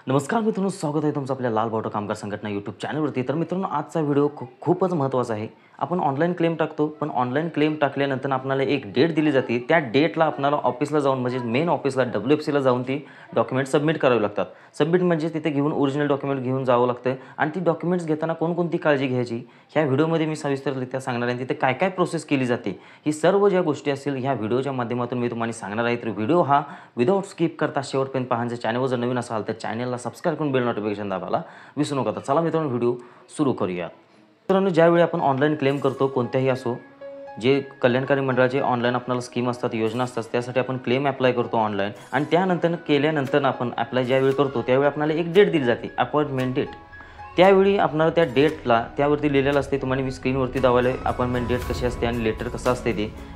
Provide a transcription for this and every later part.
नमस्कार मित्रांनो, स्वागत आहे तुमचं आपल्या लाल बावटा कामगार संघटना यूट्यूब चॅनलवरती। तर मित्रांनो, आजचा व्हिडिओ खूपच महत्त्वाचा आहे। आपण ऑनलाईन क्लेम टाकतो, पण ऑनलाईन क्लेम टाकल्यानंतर आपल्याला एक डेट दिली जाते। त्या डेटला आपल्याला ऑफिसला जाऊन म्हणजे मेन ऑफिसला WFCला जाऊन ती डॉक्युमेंट सबमिट करावी लागतात। सबमिट म्हणजे तिथे घेऊन ओरिजिनल डॉक्युमेंट घेऊन जावं लागतं आणि ती डॉक्युमेंट्स घेताना कोणकोणती काळजी घ्यायची ह्या व्हिडिओमध्ये मी सविस्तररित्या सांगणार आहे। तिथे काय काय प्रोसेस केली जाते ही सर्व ज्या गोष्टी असतील ह्या व्हिडिओच्या माध्यमातून मी तुम्हाला सांगणार आहे। तर व्हिडिओ हा विदाऊट स्किप करता शेवटपर्यंत पहा। जर चॅनलवर जर नवीन असाल तर चॅनलला सबस्क्राइब करून बेल नोटिफिकेशन दाबायला विसरू नका। चला मित्रांनो, व्हिडिओ सुरू करूया। मित्रांनो, ज्यावेळी आपण ऑनलाईन क्लेम करतो कोणत्याही असो, जे कल्याणकारी मंडळाचे ऑनलाईन आपल्याला स्कीम असतात, योजना असतात, त्यासाठी आपण क्लेम अप्लाय करतो ऑनलाईन आणि त्यानंतर केल्यानंतर आपण अप्लाय ज्यावेळी करतो त्यावेळी आपल्याला एक डेट दिली जाते, अपॉइंटमेंट डेट। त्यावेळी आपल्याला त्या डेटला त्यावरती लिहिलेलं असते, तुम्हाला मी स्क्रीनवरती दाखवले अपॉइंटमेंट डेट कशी असते आणि लेटर कसं असते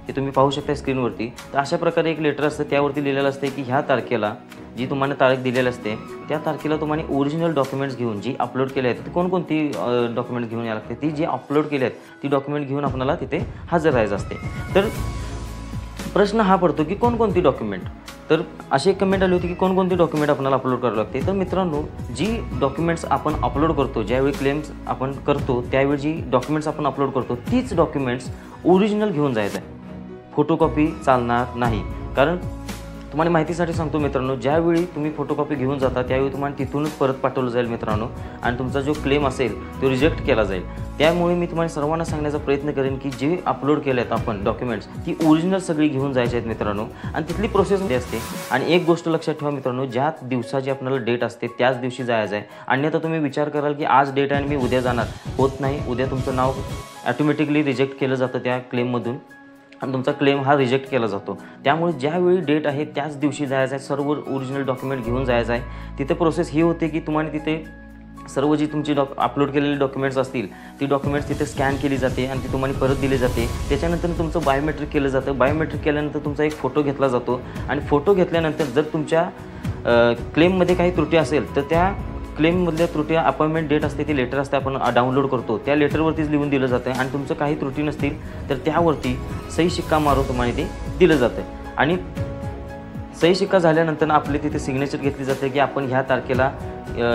ते तुम्ही पाहू शकता स्क्रीनवरती। तर अशा प्रकारे एक लेटर असतं, त्यावरती लिहिलेलं असते की ह्या तारखेला जी तुम्हाला तारीख दिलेली असते त्या तारखेला तुम्हाला ओरिजिनल डॉक्युमेंट्स घेऊन जी अपलोड केले आहेत, कोणकोणती डॉक्युमेंट घेऊन यायला लागते, ती जी अपलोड केली आहेत ती डॉक्युमेंट घेऊन आपल्याला तिथे हजर राहायचं असते। तर प्रश्न हा पडतो की कोणकोणती डॉक्युमेंट। तर अशी एक कमेंट आली होती की कोणकोणती डॉक्युमेंट आपल्याला अपलोड करावी लागते। तर मित्रांनो, जी डॉक्युमेंट्स आपण अपलोड करतो, ज्यावेळी क्लेम्स आपण करतो त्यावेळी जी डॉक्युमेंट्स आपण अपलोड करतो तीच डॉक्युमेंट्स ओरिजिनल घेऊन जायचं आहे, फोटोकॉपी चालणार नाही। कारण तुम्हाला माहितीसाठी सांगतो मित्रांनो, ज्यावेळी तुम्ही फोटोकॉपी घेऊन जाता त्यावेळी तुम्हाला तिथूनच परत पाठवलं जाईल मित्रांनो आणि तुमचा जो क्लेम असेल तो रिजेक्ट केला जाईल। त्यामुळे मी तुम्हाला सर्वांना सांगण्याचा प्रयत्न करेन की जे अपलोड केले आहेत आपण डॉक्युमेंट्स ती ओरिजिनल सगळी घेऊन जायचे आहेत मित्रांनो आणि तिथली प्रोसेस असते। आणि एक गोष्ट लक्षात ठेवा मित्रांनो, ज्या दिवसाची आपल्याला डेट असते त्याच दिवशी जायचं आहे। अन्यथा तुम्ही विचार कराल की आज डेट आहे आणि मी उद्या जाणार, होत नाही। उद्या तुमचं नाव ऑटोमॅटिकली रिजेक्ट केलं जातं त्या क्लेममधून आणि तुमचा क्लेम हा रिजेक्ट केला जातो। त्यामुळे ज्यावेळी डेट आहे त्याच दिवशी जायचं आहे, सर्व ओरिजिनल डॉक्युमेंट घेऊन जायचं आहे। तिथे प्रोसेस ही होते की तुम्हाला तिथे सर्व जी तुमची अपलोड केलेली डॉक्युमेंट्स असतील ती डॉक्युमेंट्स तिथे स्कॅन केली जाते आणि ती तुम्हाला परत दिली जाते। त्याच्यानंतर तुमचं बायोमेट्रिक केलं जातं। बायोमेट्रिक केल्यानंतर तुमचा एक फोटो घेतला जातो आणि फोटो घेतल्यानंतर जर तुमच्या क्लेममध्ये काही त्रुटी असेल तर त्या क्लेममधल्या त्रुटी अपॉइंटमेंट डेट असते ती लेटर असते आपण डाउनलोड करतो, त्या लेटरवरतीच लिहून दिलं जातं आणि तुमचं काही त्रुटी नसतील तर त्यावरती सही शिक्का मारून तुम्हाला ते दिलं जातं। आणि सही शिक्का झाल्यानंतर आपले तिथे सिग्नेचर घेतली जाते की आपण ह्या तारखेला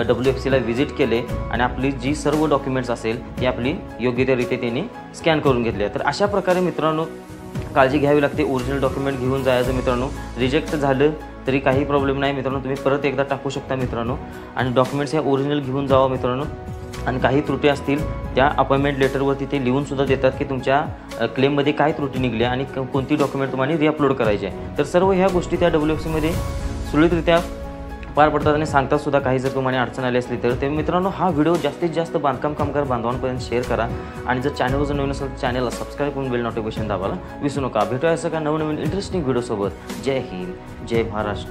WFCला व्हिजिट केले आणि आपली जी सर्व डॉक्युमेंट्स असेल ती आपली योग्यरित्या त्यांनी स्कॅन करून घेतली आहे। तर अशा प्रकारे मित्रांनो काळजी घ्यावी लागते, ओरिजिनल डॉक्युमेंट घेऊन जायचं मित्रांनो। रिजेक्ट झालं तरी काही प्रॉब्लेम नाही मित्रांनो, तुम्ही परत एकदा टाकू शकता मित्रांनो आणि डॉक्युमेंट्स ह्या ओरिजिनल घेऊन जावा मित्रांनो। आणि काही त्रुटी असतील त्या अपॉइंटमेंट लेटरवरती ते लिहूनसुद्धा देतात की तुमच्या क्लेममध्ये काय त्रुटी निघली आणि कोणती डॉक्युमेंट तुम्हाला रिअपलोड करायची आहे। तर सर्व ह्या गोष्टी त्या WFCमध्ये सुरळीतरित्या पार पडतात आणि सांगतात सुद्धा। काही जर तुम्हाला अडचण आली असली तर ते मित्रांनो हा व्हिडिओ जास्तीत जास्त बांधकाम कामगार बांधवांपर्यंत शेअर करा आणि जर चॅनलवर जर नवीन असेल तर चॅनलला सबस्क्राईब करून बेल नोटिफिकेशन दाबायला विसरू नका। भेटूया असं का नवनवीन इंटरेस्टिंग व्हिडिओसोबत। जय हिंद, जय महाराष्ट्र।